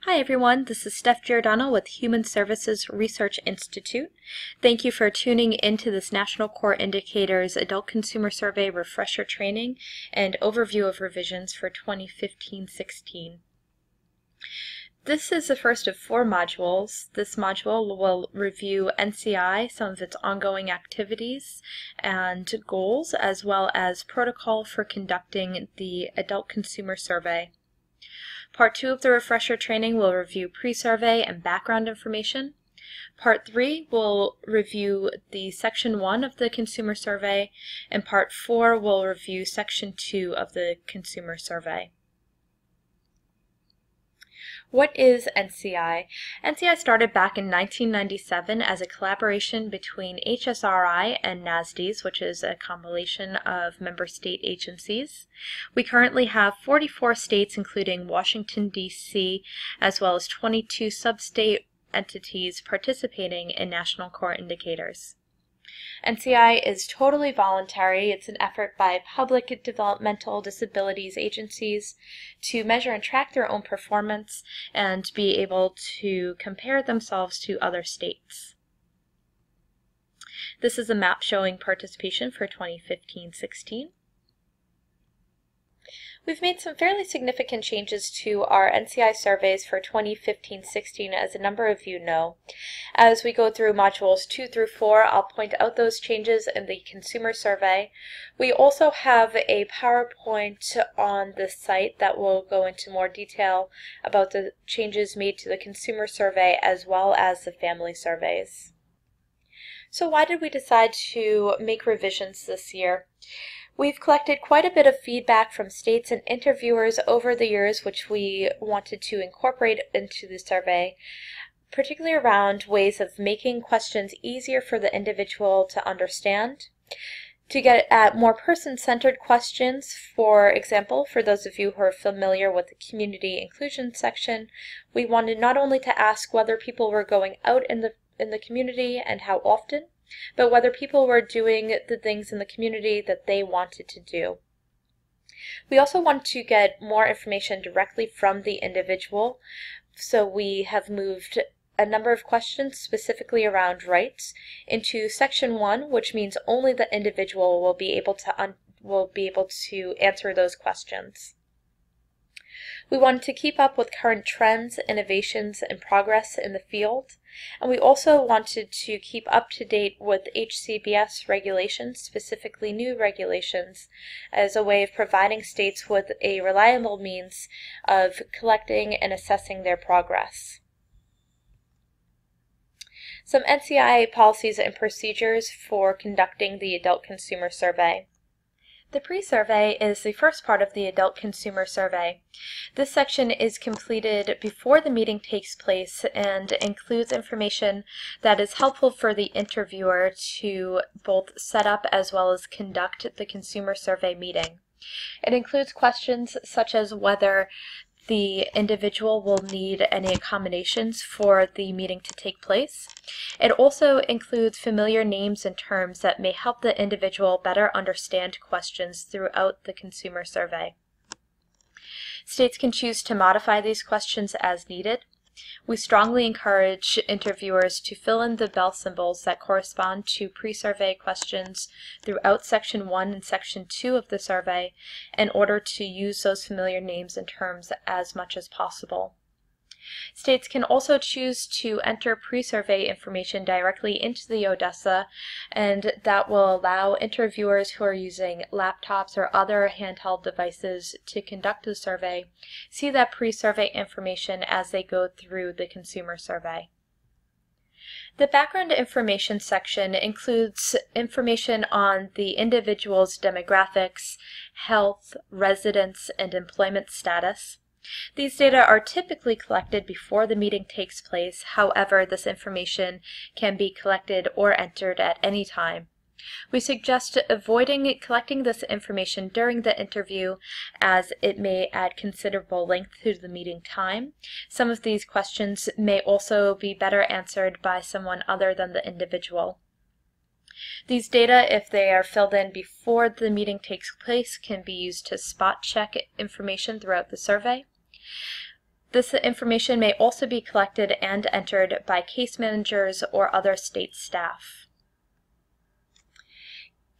Hi everyone, this is Steph Giordano with Human Services Research Institute. Thank you for tuning into this National Core Indicators Adult Consumer Survey refresher training and overview of revisions for 2015-16. This is the first of 4 modules. This module will review NCI, some of its ongoing activities and goals, as well as protocol for conducting the Adult Consumer Survey. Part 2 of the refresher training will review pre-survey and background information. Part 3 will review the Section 1 of the Consumer Survey, and Part 4 will review Section 2 of the Consumer Survey. What is NCI? NCI started back in 1997 as a collaboration between HSRI and NASDs, which is a compilation of member state agencies. We currently have 44 states, including Washington, D.C., as well as 22 sub-state entities participating in National Core Indicators. NCI is totally voluntary. It's an effort by public developmental disabilities agencies to measure and track their own performance and be able to compare themselves to other states. This is a map showing participation for 2015-16. We've made some fairly significant changes to our NCI surveys for 2015-16, as a number of you know. As we go through modules 2 through 4, I'll point out those changes in the consumer survey. We also have a PowerPoint on the site that will go into more detail about the changes made to the consumer survey as well as the family surveys. So why did we decide to make revisions this year? We've collected quite a bit of feedback from states and interviewers over the years, which we wanted to incorporate into the survey, particularly around ways of making questions easier for the individual to understand, to get at more person-centered questions. For example, for those of you who are familiar with the community inclusion section, we wanted not only to ask whether people were going out in the community and how often, but whether people were doing the things in the community that they wanted to do. We also want to get more information directly from the individual, so we have moved a number of questions specifically around rights into Section 1, which means only the individual will be able to answer those questions. We wanted to keep up with current trends, innovations, and progress in the field, and we also wanted to keep up to date with HCBS regulations, specifically new regulations, as a way of providing states with a reliable means of collecting and assessing their progress. Some NCI policies and procedures for conducting the Adult Consumer Survey. The pre-survey is the first part of the Adult Consumer Survey. This section is completed before the meeting takes place and includes information that is helpful for the interviewer to both set up as well as conduct the consumer survey meeting. It includes questions such as whether the individual will need any accommodations for the meeting to take place. It also includes familiar names and terms that may help the individual better understand questions throughout the consumer survey. States can choose to modify these questions as needed. We strongly encourage interviewers to fill in the bell symbols that correspond to pre-survey questions throughout Section 1 and Section 2 of the survey in order to use those familiar names and terms as much as possible. States can also choose to enter pre-survey information directly into the ODESA, and that will allow interviewers who are using laptops or other handheld devices to conduct the survey see that pre-survey information as they go through the consumer survey. The background information section includes information on the individual's demographics, health, residence, and employment status. These data are typically collected before the meeting takes place. However, this information can be collected or entered at any time. We suggest avoiding collecting this information during the interview, as it may add considerable length to the meeting time. Some of these questions may also be better answered by someone other than the individual. These data, if they are filled in before the meeting takes place, can be used to spot check information throughout the survey. This information may also be collected and entered by case managers or other state staff.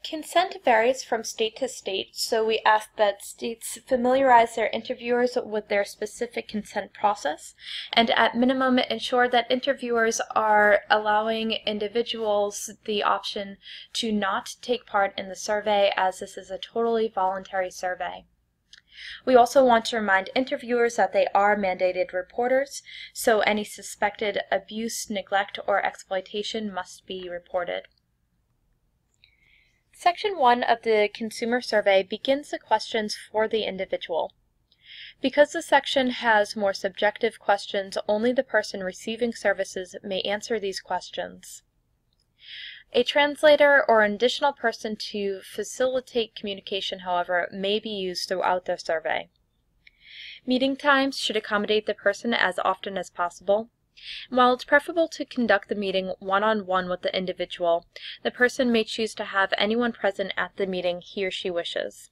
Consent varies from state to state, so we ask that states familiarize their interviewers with their specific consent process, and at minimum ensure that interviewers are allowing individuals the option to not take part in the survey, as this is a totally voluntary survey. We also want to remind interviewers that they are mandated reporters, so any suspected abuse, neglect, or exploitation must be reported. Section 1 of the Consumer Survey begins the questions for the individual. Because the section has more subjective questions, only the person receiving services may answer these questions. A translator or an additional person to facilitate communication, however, may be used throughout the survey. Meeting times should accommodate the person as often as possible. While it's preferable to conduct the meeting one-on-one with the individual, the person may choose to have anyone present at the meeting he or she wishes.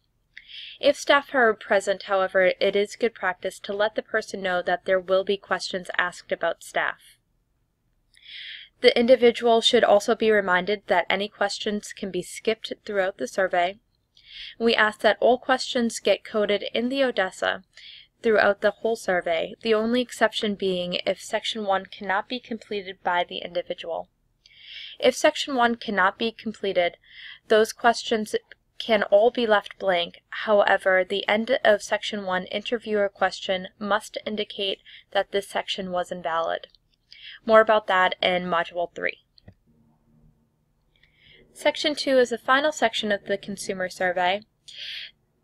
If staff are present, however, it is good practice to let the person know that there will be questions asked about staff. The individual should also be reminded that any questions can be skipped throughout the survey. We ask that all questions get coded in the Odessa throughout the whole survey, the only exception being if Section 1 cannot be completed by the individual. If Section 1 cannot be completed, those questions can all be left blank. However, the end of Section 1 interviewer question must indicate that this section was invalid. More about that in Module 3. Section 2 is the final section of the Consumer Survey.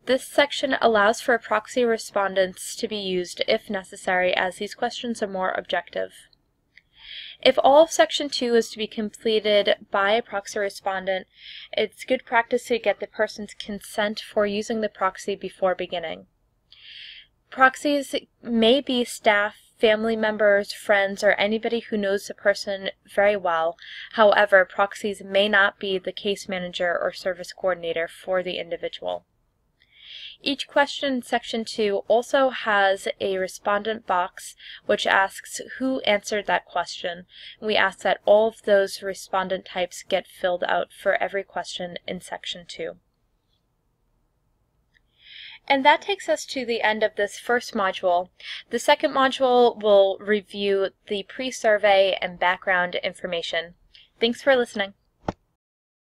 This section allows for proxy respondents to be used if necessary, as these questions are more objective. If all of Section 2 is to be completed by a proxy respondent, it's good practice to get the person's consent for using the proxy before beginning. Proxies may be staff, family members, friends, or anybody who knows the person very well. However, proxies may not be the case manager or service coordinator for the individual. Each question in Section 2 also has a respondent box which asks who answered that question. We ask that all of those respondent types get filled out for every question in Section 2. And that takes us to the end of this first module. The second module will review the pre-survey and background information. Thanks for listening.